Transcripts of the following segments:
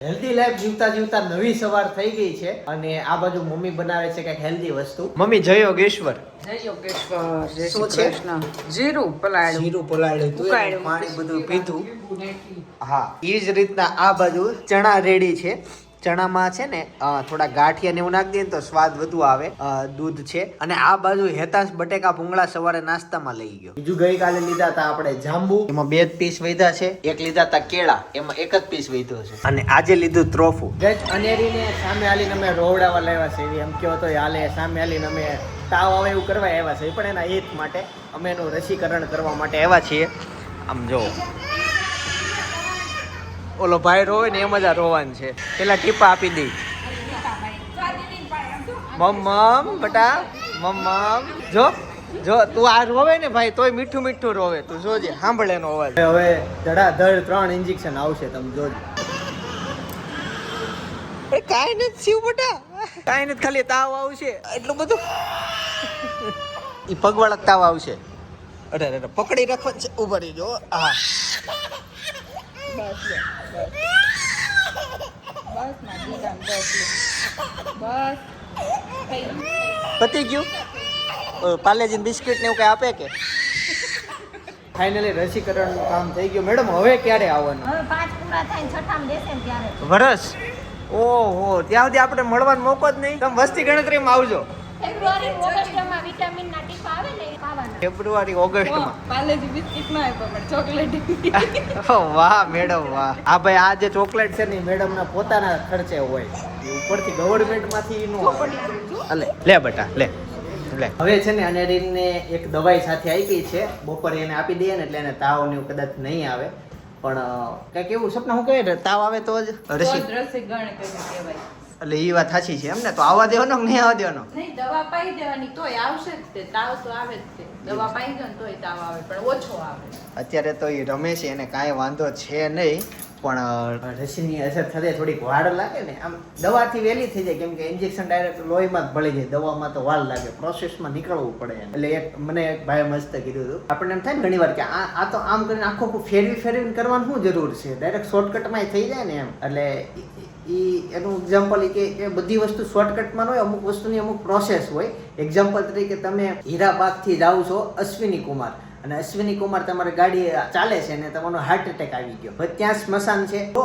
Healthy life જીવતા જીવતા નવી સવાર થઈ ગઈ છે અને આ બાજુ મમ્મી બનાવે છે કઈક હેલ્ધી વસ્તુ. મમ્મી જય યોગેશ્વર. જય યોગેશ્વર. જય શું શ્રી છે? કૃષ્ણ. જીરું પલાળ્યું. જીરું પલાળ્યું તું, ઉકાળ્યું. પાણી બધું પીધું. હા, એ જ રીતના આ બાજુ ચણા રેડી છે. ચણામાં છે ને થોડા ગાંઠિયા ને એવું નાખી દઈએ ને તો સ્વાદ વધુ આવે. દૂધ છે અને આ બાજુ હેતાંશ બટેકા ભૂંગળા સવારે નાસ્તામાં લઈ ગયો. બીજું ગઈકાલે લીધા હતા આપણે જાંબુ, એમાં 2 પીસ વધ્યા છે. એક લીધા હતા કેળા, એમાં 1 જ પીસ વધ્યો છે. અને આજે લીધું ત્રોફું. ગજ અનેરીને સામે હાલીને અમે રોવડાવા લાવ્યા છે. એવી એમ કહો તો હાલે, સામે હાલીને અમે તાવ આવે એવું કરવા આવ્યા છે. પણ એના હિત માટે અમે એનું રસીકરણ કરવા માટે આવ્યા છીએ. આમ જો ઓલો ભાઈ રોવે ને એમ જ આ રોવાનું છે. પેલા ટીપા આપી દઈ. મમ્મ બટા મમ્મ, જો જો તું આ રોવે ને ભાઈ તોય મીઠું મીઠું રોવે. તું જોજે, સાંભળે એનો અવાજ. હવે ધડાધડ 3 ઇન્જેક્શન આવશે, તમે જોજો. કાંઈ નથી શિવ બટા, કાંઈ નથી, ખાલી તાવ આવશે એટલું બધું. ઈ પગવાળા તાવ આવશે. અરે અરે પકડી રાખવા છે. ઉભા રહી જો. હા પતી ગયું. પાર્લેજી બિસ્કિટ ને એવું કઈ આપે કે? ફાઇનલી રસીકરણનું કામ થઈ ગયું. મેડમ હવે ક્યારે આવવાનું? હવે 5 પૂરા થાય ને છઠ્ઠામાં દેશે ને ત્યારે. વરસ? ઓહો, ત્યાં સુધી આપણે મળવાનો મોકો જ નહીં. તમે વસ્તી ગણતરીમાં આવજો. ફેબ્રુઆરી ઓગસ્ટમાં વિટામિનના ટીપા આવે ને એ ખાવાના. ફેબ્રુઆરી ઓગસ્ટમાં. પાર્લેજી બિસ્કિટ ના આપ્યો પણ ચોકલેટ. વાહ મેડમ વાહ. આ ભાઈ આ જે ચોકલેટ છે ને મેડમના પોતાના ખર્ચે હોય, એ ઉપરથી ગવર્મેન્ટમાંથી નો આવે. લે બેટા લે લે. હવે છે ને અનેરીને એક દવાઈ સાથે આપી છે. બપોરે એને આપી દઈએ ને એટલે એને તાવ ને એવું કદાચ નહીં આવે. પણ કઈક એવું સપના હું કહે તાવ આવે તો જ રસી ગણ કહેવાય. એટલે એ વાત સાચી છે એમ ને. તો આવવા દેવાનો કે નહીં આવવા દેવાનો? નહીં, દવા પાઈ દેવાની તોય આવશે જ તે. તાવ તો આવે જ તે. દવા પાઈ દો ને તોય તાવ આવે પણ ઓછો આવે. અત્યારે તો એ રમે છે, એને કાંઈ વાંધો છે નહીં. પણ રસીની અસર થતા થોડીક વાર લાગે ને. આમ દવાથી વહેલી થઈ જાય, કેમ કે ઇન્જેક્શન ડાયરેક્ટ લોહીમાં જ ભળી જાય. દવામાં તો વાર લાગે, પ્રોસેસમાં નીકળવું પડે. એટલે મને એક ભાઈએ મસ્ત કીધું હતું. આપણને એમ થાય ને ઘણી વાર કે આ તો આમ કરીને આખું ફેરવીને કરવાનું શું જરૂર છે, ડાયરેક્ટ શોર્ટકટમાં થઈ જાય ને એમ. એટલે એનું એક્ઝામ્પલ કે એ બધી વસ્તુ શોર્ટકટમાં ન હોય, અમુક વસ્તુની અમુક પ્રોસેસ હોય. એક્ઝામ્પલ તરીકે તમે હીરાબાગથી જાઓ છો અશ્વિની કુમાર, અને અશ્વિની કુમાર તમારી ગાડી ચાલે છે ને તમારો હાર્ટ એટેક આવી ગયો, હવે ત્યાં સ્મશાન છે, તો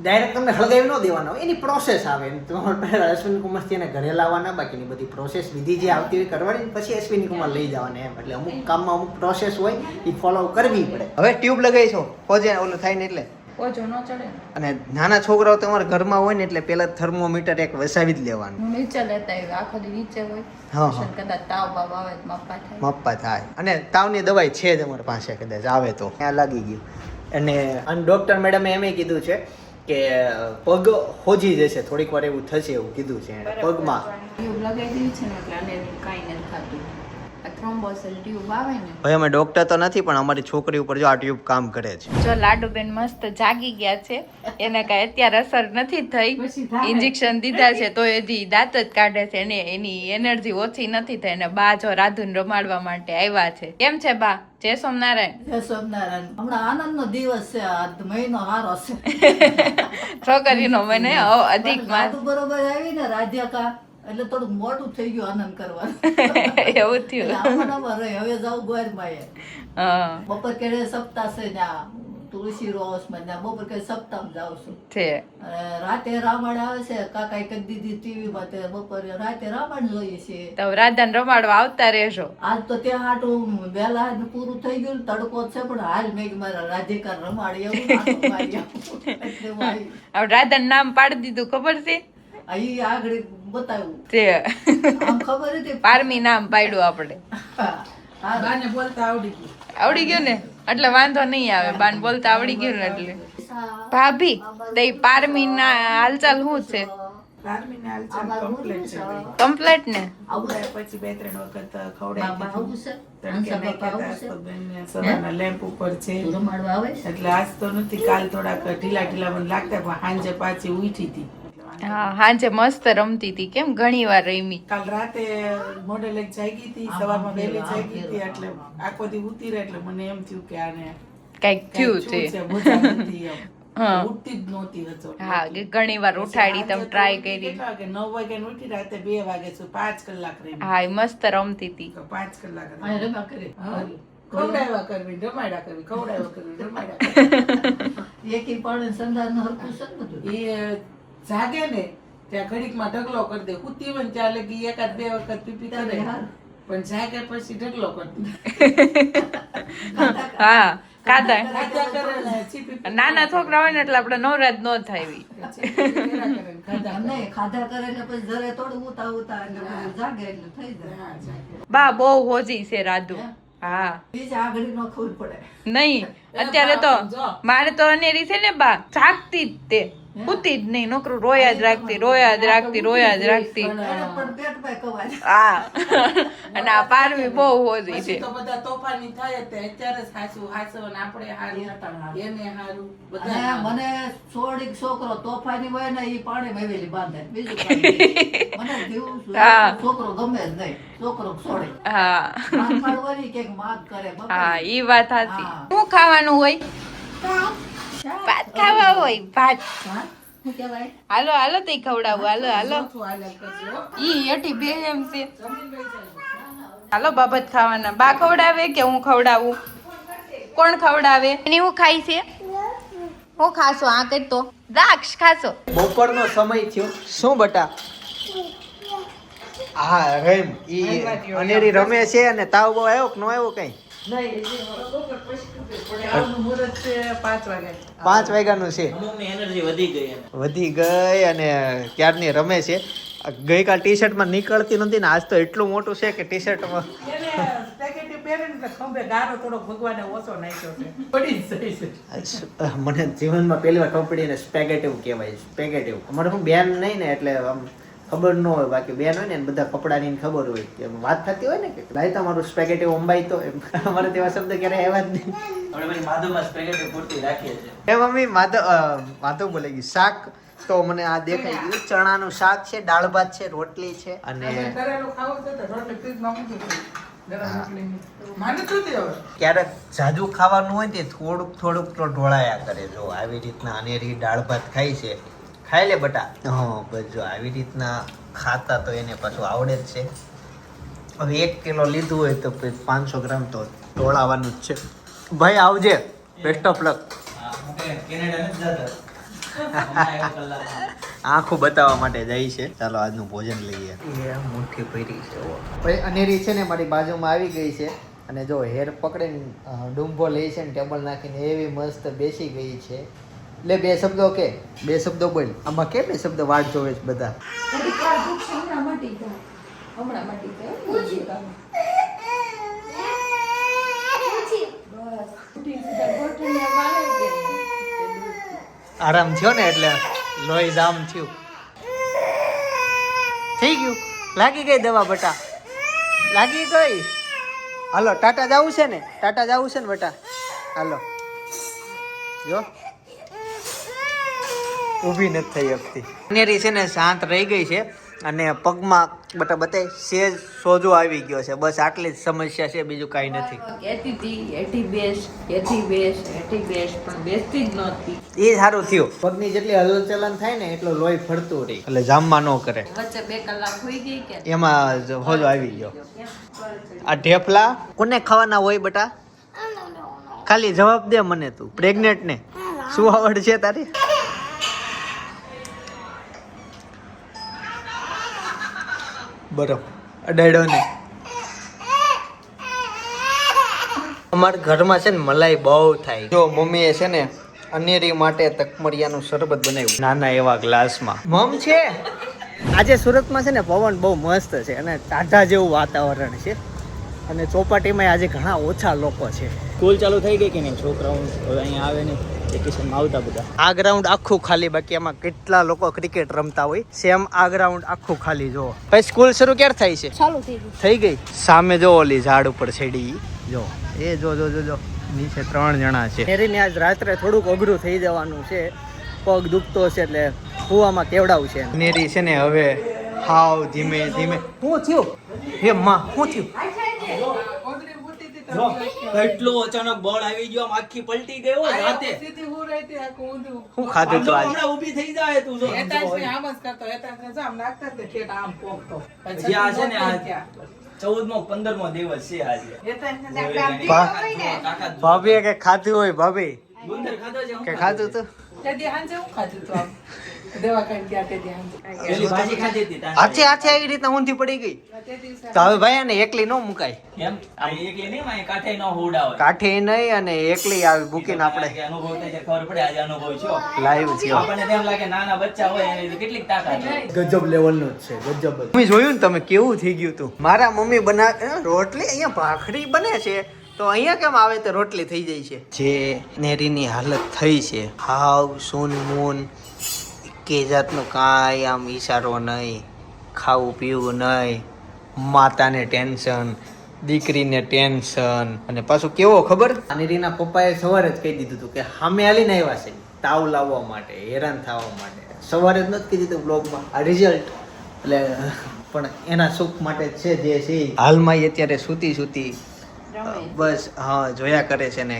ડાયરેક્ટ તમને હળગાવી ન દેવાના હોય, એની પ્રોસેસ આવે. તમારે અશ્વિની કુમારથી એને ઘરે લાવવાના, બાકીની બધી પ્રોસેસ વિધિ જે આવતી હોય કરવાની, પછી અશ્વિની કુમાર લઈ જવાના એમ. એટલે અમુક કામમાં અમુક પ્રોસેસ હોય, એ ફોલો કરવી પડે. હવે ટ્યુબ લગાવી છો પોજે ઓલું થાય ને એટલે ઓછો ન ચડે. અને નાના છોકરાઓ તમારા ઘરમાં હોય ને એટલે પેલા થર્મોમીટર એક વસાવી જ લેવાનું. હું નીચે લેતા આવ્યો, આખો દી નીચે હોય. હા પછી કદાચ તાવ બાવ આવે તો મપ્પા થાય. મપ્પા થાય. અને તાવની દવાઈ છે જ અમારી પાસે, કદાચ આવે તો ત્યાં લાગી ગયું. અને ડોક્ટર મેડમે એમ કીધું છે કે પગ હોજી જશે, થોડીક વાર એવું થશે એવું કીધું છે એણે પગમાં. ટ્યુબ લગાવી દીધી છે ને એટલે આને કાંઈ નથી થતું. આ થ્રોમ્બોસેલ ટ્યુબ આવે ને. ભાઈ અમે ડોક્ટર તો નથી, પણ અમારી છોકરી ઉપર જો આ ટ્યુબ કામ કરે છે. જો લાડુબેન મસ્ત જાગી ગયા છે, એને કઈ અત્યારે અસર નથી થઈ. ઇન્જેક્શન દીધા છે તો હજી દાંત જ કાઢે છે, એને એની એનર્જી ઓછી નથી થઈ. અને બા જો રાધુન રમાડવા માટે આવ્યા છે. કેમ છે બા? જય સોમનારાયણ. જય સોમનારાયણ. હમણાં આનંદનો દિવસ છે, આ મહિનો સારો છે. છોકરીનો મને અધિક માસ બરોબર આવી ને રાધ્યકા એટલે થોડું મોટું થઈ ગયું આનંદ કરવાનું. એવું થયું. હવે જાવ ગોરમાએ હા બપોર કેળે સપ્તાહ છે ને તુલસી રોસ માં બપોર કે સપ્તાહ જાવ છું. છે રાતે રામાયણ આવે છે, કાકા કરી દીધી ટીવી માં, બપોરે રાતે રામાયણ જોઈએ છે. તો રાધાને રમાડવા આવતા રહેજો. આજ તો ત્યાં આટલું વહેલા પૂરું થઈ ગયું, તડકો છે પણ હાલ મેં મારા રાધિકા રમાડી હવે રાધાનું નામ પાડી દીધું, ખબર છે? અહીં આગળ બતાવ્યું તે આમ ખબર હતી. પારમી નામ પાડ્યું આપણે. બાને બોલતા આવડી ગયું. આવડી ગયું ને એટલે વાંધો નહીં આવે. બાન બોલતા આવડી ગયું ને એટલે. ભાભી તે પારમી ના હાલચાલ શું છે? પારમીને હાલચાલ કમ્પ્લીટ છે ભાઈ. કમ્પ્લીટ ને આપણે પછી 2-3 વખત ખવડાવી દીધું. તડકે નાખ્યા હતા તો બેનને સવારના લેમ્પ ઉપર છે રમાડવા આવે છે. એટલે આજ તો નથી, કાલ થોડાક ઢીલા મને લાગતા પણ સાંજે પાછી ઉઠી હતી. હા સાંજે મસ્ત રમતી હતી. કેમ ઘણી વાર રમી. કાલ રાતે મોડેલ એક જાગી હતી, સવારમાં વહેલી જાગી હતી, એટલે આખો દી ઉતી રહે. એટલે મને એમ થયું કે આને કઈક થયું છે. મજા નથી એમ. હા. ઉઠતી જ નહોતી રસોઈ. હા કે ઘણી વાર ઉઠાડી તમે ટ્રાય કરી કેટલા વાગે? 9 વાગે ઉઠી રાતે 2 વાગે સુધી 5 કલાક રહી. હા એ મસ્ત રમતી હતી તો 5 કલાક રહી. અને રમ્યા કરે. હા. ખવડાવ્યા કરવી, રમાડ્યા કરવી, ખવડાવ્યા કરવી, રમાડ્યા કરવી. એકી પાણી સંધાન હરખું છે ને બધું. એ જાગે ને ત્યાં ઘડીકમાં ઢગલો કરી દે. કૂતી હોય ને ત્યાં લગી એકાદ બે વખત પીપી કરે. પણ જાગે પછી ઢગલો કરી દે. હા કાદા ખાધા કરે ને ચીપી નાના છોકરા હોય ને એટલે આપણે નવરાત ન થાય એવી. ચીપી કર્યા કરે ને ખાધા કરે. નહીં, ખાધા કરે એટલે પછી જરે થોડું ઉતા ઉતા એટલે બધું જાગે એટલે થઈ જાય. હા, જાગે. બા બહુ હોજી છે રાધુ. હા બીજા આગળ નો ખબર પડે. નહીં અત્યારે તો મારે તો અનેરી છે ને બા જાગતી જ તે ઉતી જ નહીં નોકરું રોયા જ રાખતી રોયા જ રાખતી રોયા જ રાખતી. એને પણ પેટમાં કવાય. હા અને આ પારવી બહુ હોજી છે. પછી તો બધા તોફાની થાય તે અત્યારે જ હાસું અને આપણે હારું એને હારું બધા અને મને છોડીક છોકરો તોફાની હોય ને ઈ પાણી વેવેલી બાંધે બીજું કાંઈ નહીં. મને જેવું હા. છોકરો ગમે જ નહીં, છોકરો છોડે. હા માનફાળ હોય કે માગ કરે બપોરે. હા ઈ વાત સાચી. હા. શું ખાવાનું હોય? ભાત ખાવા હોય ભાત. હા? શું કહેવાય? હાલો હાલો તે ખવડાવું હાલો હાલો. ચોખ્ખું હાલ્યા કરજો. ઈ એટી બે એમ છે. હાલો બાબત ખાવાના. બા ખવડાવે કે હું ખવડાવું? કોણ ખવડાવે? એની હું ખાઈ છે? હું ખાશો? આ કઈ તો દ્રાક્ષ ખાશો. બપોરનો સમય થયો. શું બટા? હા રેમ ઈ અનેરી રમે છે અને તાવ બહુ આવ્યો કે નો આવ્યો કઈ? આવનું મુહૂર્ત છે 5 વાગે. 5 વાગ્યાનું છે. અમુકની એનર્જી વધી ગઈ એમ. વધી ગઈ અને ક્યારની રમે છે. ગઈકાલ ટી શર્ટમાં નીકળતી નથી ને આજ તો એટલું મોટું છે કે ટી શર્ટમાં એને સ્પેગેટી પહેરીને તો ખંભે ગારો થોડોક ભગવાને ઓછો નાખ્યો છે. પડી જ જાય છે. મને જીવનમાં પહેલી વાર ખબર પડી ને સ્પેગેટિવ કહેવાય. સ્પેગેટિવ અમારે હું બેન નહીં ને એટલે આમ ખબર ન હોય. બાકી બેન હોય ને બધા કપડાની ખબર હોય કે વાત થતી હોય ને કે ભાઈ તમારું સ્પેગેટિવ અંબાઈ તો એમ અમારે તેવા શબ્દ ક્યારે આવ્યા જ નહીં. આપણે પછી માધવમાં સ્પેગેટી પૂરતી રાખીએ છીએ. એ મમ્મી માધવ બોલે ગઈ શાક તો મને આ દેખાઈ ગયું. ચણાનું શાક છે, દાળ ભાત છે, રોટલી છે અને અને કરેલું ખાવું છે તો રોટલી ફ્રીજમાં મૂકી દો. ગરમ રોટલીની. માને શું થયું હવે? ક્યારેક જાજુ ખાવાનું હોય તે થોડુંક થોડુંક તો ઢોળાયા કરે. જો આવી રીતના અનેરી દાળ ભાત ખાઈ છે. ખાઈ લે બટા. હા બસ જો આવી રીતના ખાતા તો એને પાછું આવડે જ છે. હવે 1 કિલો લીધું હોય તો 500 ગ્રામ તો ઢોળાવાનું જ છે. ભાઈ આવજે. Best of luck. હા, હું કે કેનેડા નથી જતા. હમણાં એક કલાકમાં. આંખું બતાવવા માટે જાય છે. ચાલો આજનું ભોજન લઈએ. એ મુઠ્ઠી ભરી છે. ભાઈ અનેરી છે ને મારી બાજુમાં આવી ગઈ છે અને જો હેર પકડીને ડુંબો લે છે ને ટેબલ નાખીને એવી મસ્ત બેસી ગઈ છે. લે 2 શબ્દો કે 2 શબ્દો બોલ. આમાં કે 2 શબ્દ વાટ જોવે છે બધા. આરામ થયો ને એટલે લોહી જામ થયું. થઈ ગયું. લાગી ગઈ દવા બટા. લાગી ગઈ. હાલો ટાટા જવું છે ને? ટાટા જવું છે ને બટા? હાલો જો ઊભી નથી થઈ શકતી. અનેરી છે ને શાંત રહી ગઈ છે અને પગમાં બટા બતાય સેજ સોજો આવી ગયો છે. બસ આટલી જ સમસ્યા છે, બીજું કાંઈ નથી. કહેતી હતી એથી બેસ એથી બેસ એથી બેસ પણ બેસતી જ નહોતી. એ સારું થયું. પગની જેટલી હલનચલન થાય ને એટલું લોહી ફરતું રહે એટલે જામમાં ન કરે. વચ્ચે 2 કલાક હોઈ ગઈ કે એમાં જ હોજો આવી ગયો. આ ઢેફલા કોને ખાવાના હોય બટા? ખાલી જવાબ દે મને તું. પ્રેગ્નેન્ટ ને શું આવડ છે તારી? બરફ અડાડ્યો ને. અમારા ઘરમાં છે ને મલાઈ બહુ થાય. જો મમ્મીએ છે ને અનેરી માટે તકમરિયાનું શરબત બનાવ્યું નાના એવા ગ્લાસમાં. મમ છે આજે સુરતમાં છે ને પવન બહુ મસ્ત છે અને ટાઢા જેવું વાતાવરણ છે અને ચોપાટીમાં આજે ઘણા ઓછા લોકો છે. સ્કૂલ ચાલુ થઈ ગઈ કે નહીં? છોકરાઓ હવે અહીંયા આવે ને વેકેશનમાં આવતા બધા. આ ગ્રાઉન્ડ આખું ખાલી. બાકી એમાં કેટલા લોકો ક્રિકેટ રમતા હોય. સેમ આ ગ્રાઉન્ડ આખું ખાલી. જો ભાઈ સ્કૂલ શરૂ ક્યારે થાય છે? ચાલુ થઈ ગયું. થઈ ગઈ. સામે જો ઓલી ઝાડ ઉપર છેડી જો એ જો જો જો જો નીચે 3 જણા છે. નેરીને આજ રાત્રે થોડુંક અઘરું થઈ જવાનું છે. પગ દુખતો છે એટલે કુવામાં કેવડાવું છે. નેરી છે ને હવે હાવ ધીમે ધીમે. શું થયું? હે માં શું થયું? કોથળી ફૂટી હતી જો કેટલો અચાનક બળ આવી ગયો, આમ આખી પલટી ગયો રાતે. સીધી હું રહેતી આખું ઊંધું. શું ખાધું તું આજે? હમણાં ઊભી થઈ જાય તું જો. હેતાંશને આમ જ કરતો, હેતાંશને જો આમ નાખતા જ ઠેઠ આમ પોકતો. હજી આ છે ને આ ક્યાં? 14મો 15મો દિવસ છે આજે. હેતાંશને તાકાત ભાભીએ કે ખાધું હોય ભાભી ગુંદર ખાધો છે? કે ખાધું તું? તે દી હાંજે હું ખાધું તું આમ? દવાખાને ગયા તે દી હાંજે. પેલી ભાજી ખાધી હતી તારે. હાથે હાથે આવી રીતના ઊંધી પડી ગઈ તે દિવસે તો હવે ભાઈ આને એકલી ન મુકાય, એમ આ એકલી નહીં માં કાઠે ન હોડાવે. કાઠી નહીં અને એકલી આવી મૂકીને આપણે અનુભવ થાય છે, ખબર પડે આજે અનુભવ છો. લાઈવ છે. આપણને તેમ લાગે નાના બચ્ચા હોય એની કેટલીક તાકાત હોય. ગજબ લેવલનું જ છે, ગજબ. મમ્મી જોયું ને તમે કેવું થઈ ગયું તું? મારા મમ્મી રોટલી અહીંયા ભાખરી બને છે તો અહીંયા કેમ આવે તો રોટલી થઈ જાય છે? જે નેરીની હાલત થઈ છે, હાવ સૂન મૂન, કે જાતનું કાંઈ આમ ઈશારો નહીં, ખાવું પીવું નહીં, માતાને ટેન્શન, દીકરીને ટેન્શન, અને પાછું કેવો ખબર, નેરીના પપ્પાએ સવારે જ કહી દીધું હતું કે સામે હાલીને આવ્યા છે તાવ લાવવા માટે, હેરાન થવા માટે. સવારે જ નથી કહી દીધું બ્લોગમાં આ રિઝલ્ટ, એટલે પણ એના સુખ માટે જ છે જે છે. હાલમાં એ અત્યારે સૂતી બસ હા જોયા કરે છે ને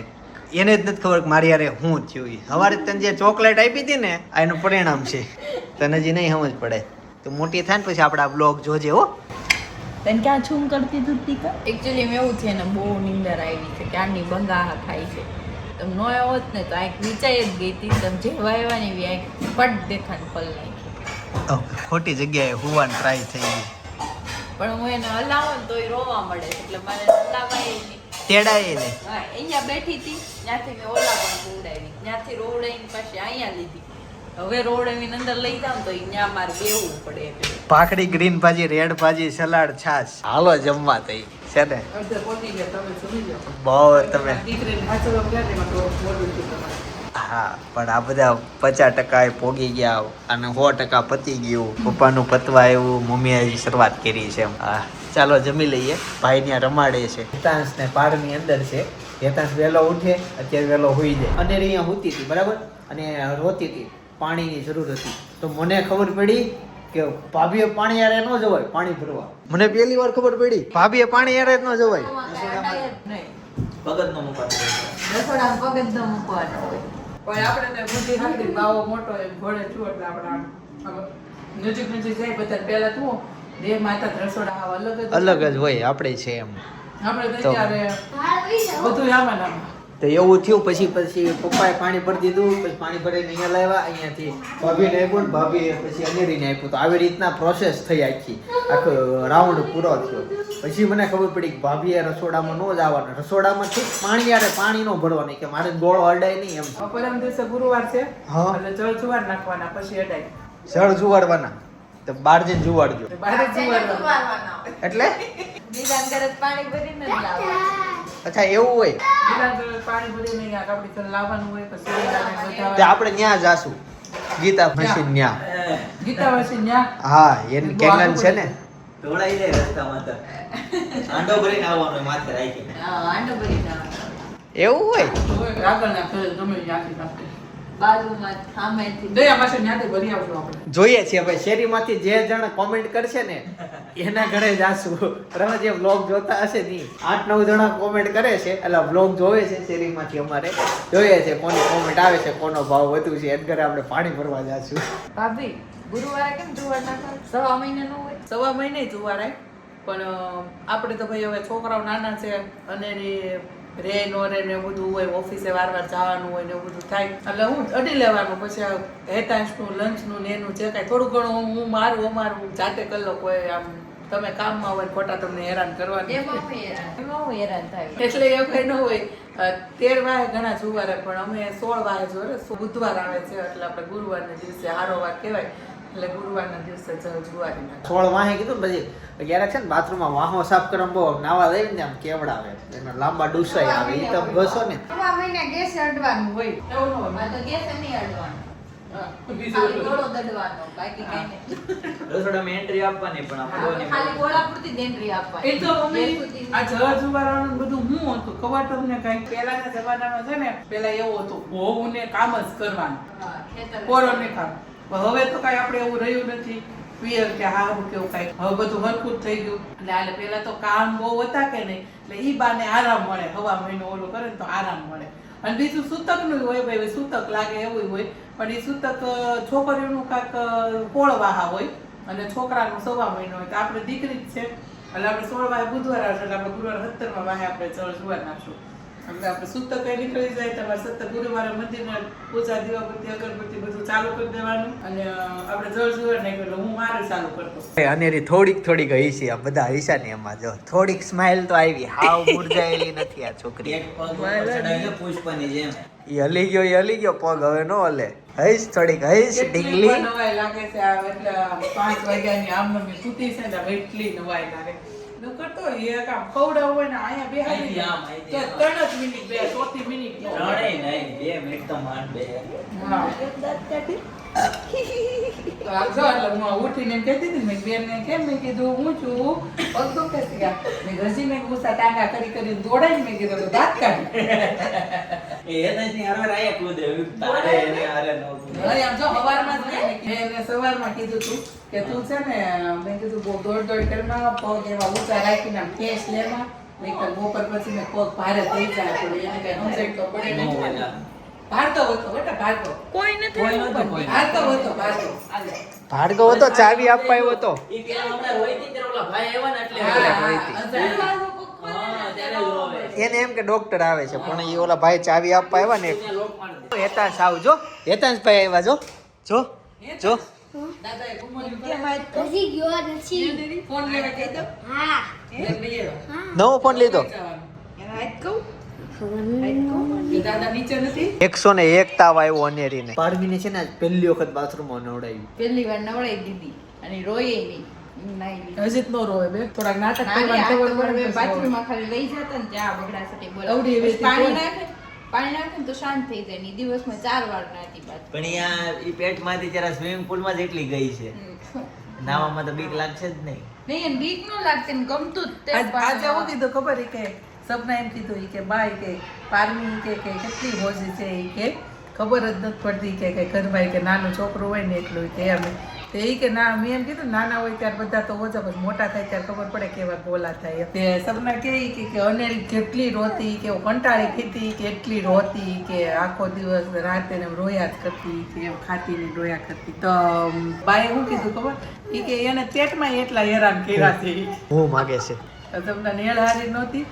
એને જ નથી ખબર કે મારી યારે શું થયું. સવારે તને જે ચોકલેટ આપી હતી ને આ એનું પરિણામ છે, તને હજી નહીં સમજ પડે. તો મોટી થાય ને પછી આપણે આ બ્લોગ જોજે હો. તને ક્યાં છૂમ કરતી તું ટીકા? એકચ્યુઅલી એમ એવું છે ને, બહુ નીંદર આવી છે, ક્યારની બંગાહા ખાઈ છે. તમે નો આવ્યો હોત ને તો આ વિચારી જ ગઈ હતી, તમે જેવા આવ્યા ને એવી આ પટ દેખાને પલ નાખી. ખોટી જગ્યાએ હુવાની ટ્રાય થઈ ગઈ, પણ હું એને હલાવો ને તો એ રોવા મળે છે, એટલે મારે હલાવાય નહીં. તેડાય ને હા, અહીંયા બેઠી હતી ત્યાંથી મેં ઓલા પણ રોવડાવી, ત્યાંથી રોવડાવીને પાછી અહીંયા લીધી. હવે રોવડાવીને અંદર લઈ જાઉં તો ત્યાં મારે બેવું પડે એટલે. ભાખરી, ગ્રીન ભાજી, રેડ ભાજી, સલાડ, છાશ, હાલો જમવા થઈ છે ને. અડધે પહોંચી ગયા, તમે સમજી જાઓ. બહુ તમે દીકરીને હાચવવા ગયા ને એમાં થોડુંક મોડું થયું તમારે. હા, પણ આ બધા 50% પોગી ગયા અને 100% પતી ગયું. પપ્પાનું પતવા આવ્યું, મમ્મીએ હજી શરૂઆત કરી છે. હા, ચાલો જમી લઈએ. ભાઈ ત્યાં રમાડે છે. હેતાંશ ને પાડની અંદર છે. હેતાંશ વહેલો ઉઠે, અત્યારે વહેલો હોઈ જાય. અને અહીંયા સૂતી હતી બરાબર, અને રોતી હતી, પાણીની જરૂર હતી. તો મને ખબર પડી કે ભાભીએ પાણી યારે ન જવાય પાણી ભરવા. મને પહેલી વાર ખબર પડી ભાભીએ પાણી યારે ન જવાય. ભગત નો મુકાતો. રસોડામાં પગ જ ન મૂકવાનો હોય. પણ આપણે તો બુદ્ધિ હાકડી બાવો મોટો એમ ઘોડે છું એટલે આપણે આમ નજીક જાય બધા પહેલા તું દેહ માતા રસોડા હાવ અલગ જ હોય આપણે છે એમ. આપણે તો. તો ત્યારે બધું આમાં ને આમાં. તો એવું થયું. પછી પપ્પાએ પાણી ભરી દીધું, પછી પાણી ભરીને અહીંયા લાવ્યા, અહીંયાથી ભાભીને આપ્યું ને ભાભીએ પછી અનેરીને આપ્યું. તો આવી રીતના પ્રોસેસ થઈ આખો રાઉન્ડ પૂરો થયો. પછી મને ખબર પડી કે ભાભીએ રસોડામાં ન જવાનું, રસોડામાંથી પાણી યારે પાણી ન ભરવાનું, કે મારે ગોળો અડાય નહીં એમ. પરમ દિવસે ગુરુવાર છે હા. એટલે જળ જુવાર નાખવાના પછી અડાય. સળ જુવાડવાના, તો બહાર જઈને જુવાડજો. બહાર જ જુવારવાના. એટલે બીજા ઘરે પાણી ભરીને જ લાવવાનું. અચ્છા એવું હોય. બીજા ઘરે પાણી ભરીને અહીંયા કાપડી કરીને લાવવાનું હોય પછી બધાને તે બધા આપણે ત્યાં જાશું ગીતા મશીન ત્યાં. ગીતા વસી ન્યા હા, એની કેનન છે ને. ઢોળાઈ જાય રસ્તામાં તો. આંડો ભરીને આવવાનો માથે રાખીને. હા, આંડો ભરી જવાનો. એવું હોય. આગળના ઘરે ગમે ત્યાંથી નાખે. બાજુમાં સામેથી દયા પાસે ત્યાંથી ભરી આવશું આપણે. જોઈએ છીએ ભાઈ, શેરીમાંથી જે જણ કોમેન્ટ કરશે ને એના ઘરે જાશું. બરાબર, જે વ્લોગ જોતા હશે ને 8-9 જણા કોમેન્ટ કરે છે, એટલે વ્લોગ જોવે છે શેરીમાંથી. અમારે જોઈએ છે કોની કોમેન્ટ આવે છે, કોનો ભાવ વધુ છે, એ ઘરે આપણે પાણી ભરવા જાશું. ભાભી ગુરુવારે કેમ જુવાર નાખો? સવા મહિને નો હોય? સવા મહિને જુવાર આવે પણ આપણે તો ભાઈ હવે છોકરાઓ નાના છે અને રે નો રે ને એવું બધું હોય, ઓફિસે વાર જવાનું હોય ને એવું બધું થાય એટલે હું અડી લેવાનું. પછી હેતાંશનું લંચનું ને એનું જે કાંઈ થોડું ઘણું હું અમારું જાતે કરી લઉં. કોઈ આમ તમે કામમાં હોય ખોટા તમને હેરાન કરવાનું એમાં હું હેરાન થાય. એટલે એવું કઈ ન હોય. 13 વાગે ઘણા જુવારે પણ અમે 16 વાગે જોરે બુધવાર આવે છે એટલે આપણે ગુરુવારના દિવસે હારો વાર કહેવાય એટલે ગુરુવારના દિવસે જુવારી નાખે. 16 વાહે કીધું ને, પછી ક્યારેક છે ને બાથરૂમમાં વાહો સાફ કરવા બહુ નાવા દઈ ને આમ કેવડાવે, એના લાંબા ડૂસાઈ આવે. એ તો ઘસો ને નવા મહિને ગેસ અડવાનું હોય. એવું ન હોય. મારે તો ગેસ નહીં અડવાનો. હા, ખાલી બીજું ગોળો દડવાનો, બાકી કાંઈ નહીં. રસોડામાં એન્ટ્રી આપવાની પણ આપણે ખાલી ગોળા પૂરતી જ entry આપવાની. એ તો મમ્મી ગેસ સુધી આ જળ જુવારાનું બધું હું હતું ખબર તમને કઈ? પહેલાના જમાનામાં છે ને પેલા એવું હતું વહુને કામ જ કરવાનું, હા, ખેતર પોરોને કામ. પણ હવે તો કાંઈ આપણે એવું રહ્યું નથી પિયર કે હારું કેવું કાંઈ હવે બધું હરખું જ થઈ ગયું એટલે હાલે પહેલા તો કામ બહુ હતા કે નહીં એટલે ઈ બાને આરામ મળે હવા મહિનો ઓલું કરે ને તો આરામ મળે અને બીજું સૂતકનું હોય ભાઈ સૂતક લાગે એવું હોય પણ એ સૂતક છોકરીઓનું કાંક કોળવાહા હોય અને છોકરાનું 1.5 મહિનો હોય તો આપણે દીકરી જ છે એટલે આપણે 16 વાગે બુધવાર આવશે એટલે આપણે ગુરુવાર 17મા વાગે આપણે જળ જોવા નાખશું એટલે આપણે સૂતક એ નીકળી જાય તમારે સતત ગુરુવારે મંદિરમાં પૂજા દીવાબત્તી અગરબત્તી બધું ચાલુ કરી દેવાનું અને આપણે જળ જોવા નાખ્યું એટલે હું મારે ચાલુ કરતો અનેરી થોડીક હઈસી આ બધા હઈસા ને એમાં જો થોડીક સ્માઈલ તો આવી હાવ મુરઝાયેલી નથી આ છોકરી એક પગ ઉપર ચડાવીને પુષ્પની જેમ ઈ હલી ગયો પગ હવે નો હલે હઈસ થોડીક હઈસ ઢીંગલી નવાઈ લાગે છે આ એટલે 5 વાગ્યાની આમની સૂતી છે ને એટલી નવાઈ લાગે નો કરતો એ કામ ખવડાવ હોય ને અહીંયા બેહાડી અહીંથી આમ, તો 3 જ મિનિટ બે ચોથી મિનિટ નો ત્રણેય નહીં 2 મિનિટ તો માંડ બે હા તો આ જો એટલે હું ઉઠીને એમ કહેતી હતી મેં બેનને કેમ મેં કીધું હું છું પગ દુખે છે યાર મેં ઘસી મેં ગુસ્સા ટાંગા કરી દોડાઈને મેં કીધું તો દાંત કાઢી એ નથી હરવાર આયા કૂદે તારે એને હારે નો કૂદે હવે આમ જો સવારમાં જ મેં એને સવારમાં કીધું તું કે તું છે ને મેં કીધું બહુ દોડ કરમાં પગ એવા ઊંચા રાખીને આમ કેસ લેવા નહીંતર બપોર પછી મેં પગ ભારે થઈ જાય પડે એને કઈ સમજાય તો પડે નો નહીં હોય ભારતો હતો બેટા ભારતો કોઈ નથી કોઈ નતું કોઈ ભારતો હતો ભારતો હાલે ભાર્ગવ હતો ચાવી આપવા આવ્યો હતો ઈ પેલા હમણાં રોઈતી ત્યારે ઓલા ભાઈ આવ્યા ને એટલે હા ત્યારે જ રોવે એને એમ કે ડોક્ટર આવે છે પણ એ ઓલા ભાઈ ચાવી આપવા આવ્યા ને ત્યાં લોક માર દે હેતાંશ આવજો હેતાંશ ભાઈ આવ્યા જો દાદાએ ઘુમાડ્યું હજી ગયો નથી ફોન લેવા કહી દો હા લઈ આવ્યા નવો ફોન લીધો એને હાથ કહું એ દાદા નીચે નથી 101 તાવ આવ્યો અનેરીને પાડવીને છે ને આજ પહેલી વખત બાથરૂમમાં નવડાવ્યું પહેલી વાર નવડાઈ દીધી અને રોયે નહીં નાઈ હજી જ નો રોવે બે થોડાક નાટક બાથરૂમમાં ખાલી લઈ જતા ને ત્યાં બગડા સાથે અવડી એવી પાણી નાખે ને તો શાંત થઈ જાય ની દિવસમાં 4 વાર નાતી બાથ પણ યા ઈ પેટમાંથી ત્યારે સ્વિમિંગ પુલમાં જ એટલી ગઈ છે નાવામાં તો બીક લાગશે જ નહીં નહીં એને બીક ન લાગતી ને ગમતું જ તે આજે એવું કીધું ખબર કે સપના એમ કીધું કે બાય કે પારમી કે કેટલી હોજી છે ઈ કે ખબર જ નથી પડતી કે ઘરભાઈ કે નાનું છોકરું હોય ને એટલું કે એમ તો એ કે ના મેં એમ કીધું નાના હોય ત્યારે બધા તો ઓછા પછી મોટા થાય ત્યારે ખબર પડે કેવા બોલા થાય તે સપના કે અનેરી કેટલી રોતી કે કંટાળી ખીતી કે એટલી રોતી કે આખો દિવસ રાતે ને રોયા જ કરતી કે એમ ખાતી ને રોયા કરતી તો બાએ શું કીધું ખબર ઈ કે એને પેટમાં એટલા હેરાન કર્યા છે ઈ. હું માગે છે તમને નેળ હારી નહોતી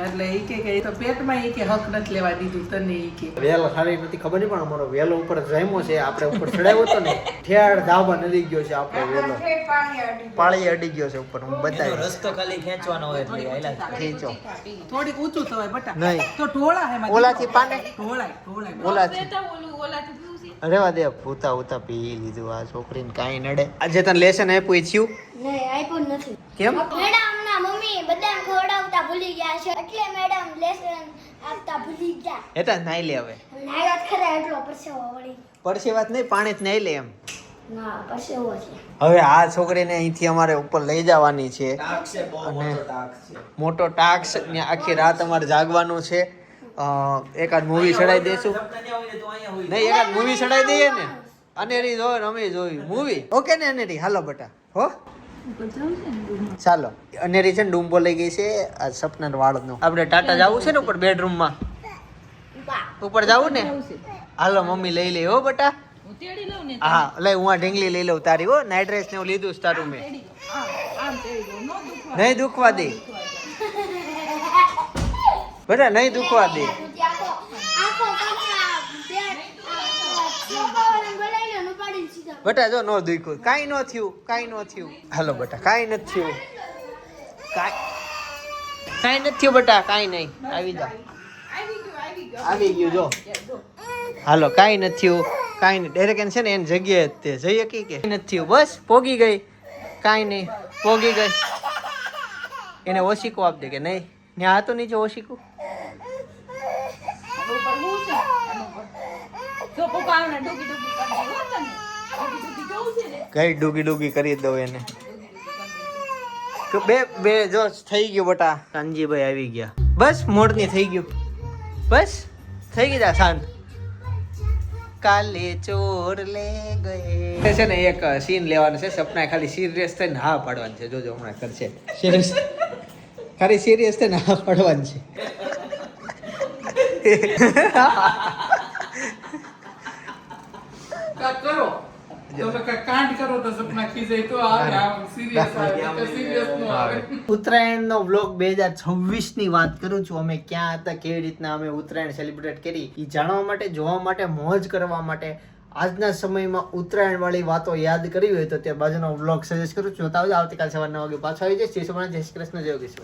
એટલે ઈ કે તો પેટમાં ઈ કે હક નથી લેવા દીધું તને ઈ કે વેલો સારી નથી ખબર નહીં પણ અમારો વેલો ઉપર જામ્યો છે આપણે ઉપર ચડાવ્યો હતો ને ઠેર ધાબા નદી ગયો છે આપણો વેલો પાળી અડી ગયો છે ઉપર હું એનો બતાવી રસ્તો ખાલી ખેંચવાનો હોય એટલે હાલ્યા ખીચો થોડીક ઊંચું થવાય બટા નહીં. તો ઢોળા હે ઓલાથી પાને ઢોળાય ઓલાથી ઓલાથી પીવું છે રેવા દે ઉતા પી લીધું આ છોકરીને કાંઈ નડે આજે તને લેસન આપ્યું થયું નહીં આપ્યું નથી કેમ મેડમના મમ્મી બધાને ખવડાવતા ભૂલી ગયા છે એટલે મેડમ લેસન આપતા ભૂલી ગયા હેતા નાઈ લે હવે નાયો ખરા એટલો પરસેવો વળી પડશે વાત નહીં પાણી જ નાઈ લે એમ ના પરસેવો છે હવે આ છોકરીને અહીંથી અમારે ઉપર લઈ જવાની છે ટાક છે બહુ અને મોટો ટાક છે મોટો ટાસ્ક ને આખી રાત અમારે જાગવાનું છે એકાદ મૂવી ચડાવી દઈશું સપના ન્યા હોય ને તો અહીંયા હોય નહીં એકાદ મૂવી ચડાવી દઈએ ને અનેરી જોવે ને અમે જોઈ મૂવી ઓકે ને અનેરી હાલો બેટા હો ચાલો અનેરી છે ને ડુંબો લઈ ગઈ છે આ સપના વાળનો આપણે ટાટા જવું છે ને ઉપર બેડરૂમમાં ઉપર જવું ને હાલો મમ્મી લઈ લે હો બેટા હું તેડી લઉં ને હા લઈ હું આ ઢીંગલી લઈ લઉં તારી હો નાઇટ ડ્રેસ ને હું લીધું છે તારું મેં આમ તેડી લઉં નો દુખવા નહીં દુખવા દે બેટા નહીં દુખવા દે આખો કપડા પેટ છોકરાઓને બોલાવીને ઉપાડીને સીધા બેટા જો નો દુખ્યું કાંઈ નો થયું હાલો બેટા કાંઈ નથી થયું કાંઈ નથી થયું બેટા કાંઈ નહીં આવી જા આવી ગયું જો હાલો કાંઈ નથી થયું કાંઈ નહીં ડાયરેક્ટ છે ને એની જગ્યાએ જ તે જઈએ કે નથી થયું બસ પોગી ગઈ કાંઈ નહીં પોગી ગઈ એને ઓશીકો આપ દે કે નહીં ત્યાં હતો નીચે ઓશીકું જો પપ્પા આવને ડોકી ડોકી કરી દે હો તને ડોકી જોઉં છે ને કઈ ડૂગી કરી દઉં એને બે જો થઈ ગયું બટા કાનજીભાઈ આવી ગયા બસ મોડની થઈ ગયું બસ થઈ ગઈ જા શાંત કાલે ચોર લે ગયે છે ને એક સીન લેવાનો છે સપના ખાલી સિરિયસ થઈને હા પાડવાનું છે જોજો હમણાં કરશે સિરિયસ ખાલી સિરિયસ થઈને હા પાડવાનું છે કાંઈક કરો તમે કાંઈક કાંડ કરો તો સપના ખીજાય તો આવે આમ સિરિયસ આવે સિરિયસ નો આવે ઉત્તરાયણનો વ્લોગ 2026 ની વાત કરું છું અમે ક્યાં હતા કેવી રીતના અમે ઉત્તરાયણ સેલિબ્રેટ કરી એ જાણવા માટે જોવા માટે મોજ કરવા માટે આજના સમયમાં ઉત્તરાયણ વાળી વાતો યાદ કરવી હોય તો તે બાજુનો વ્લોગ સજેસ્ટ કરું છું જોતા આવજો આવતીકાલ સવારના વાગે પાછો આવી જઈશ જય શ્રી કૃષ્ણ જય યોગેશ્વર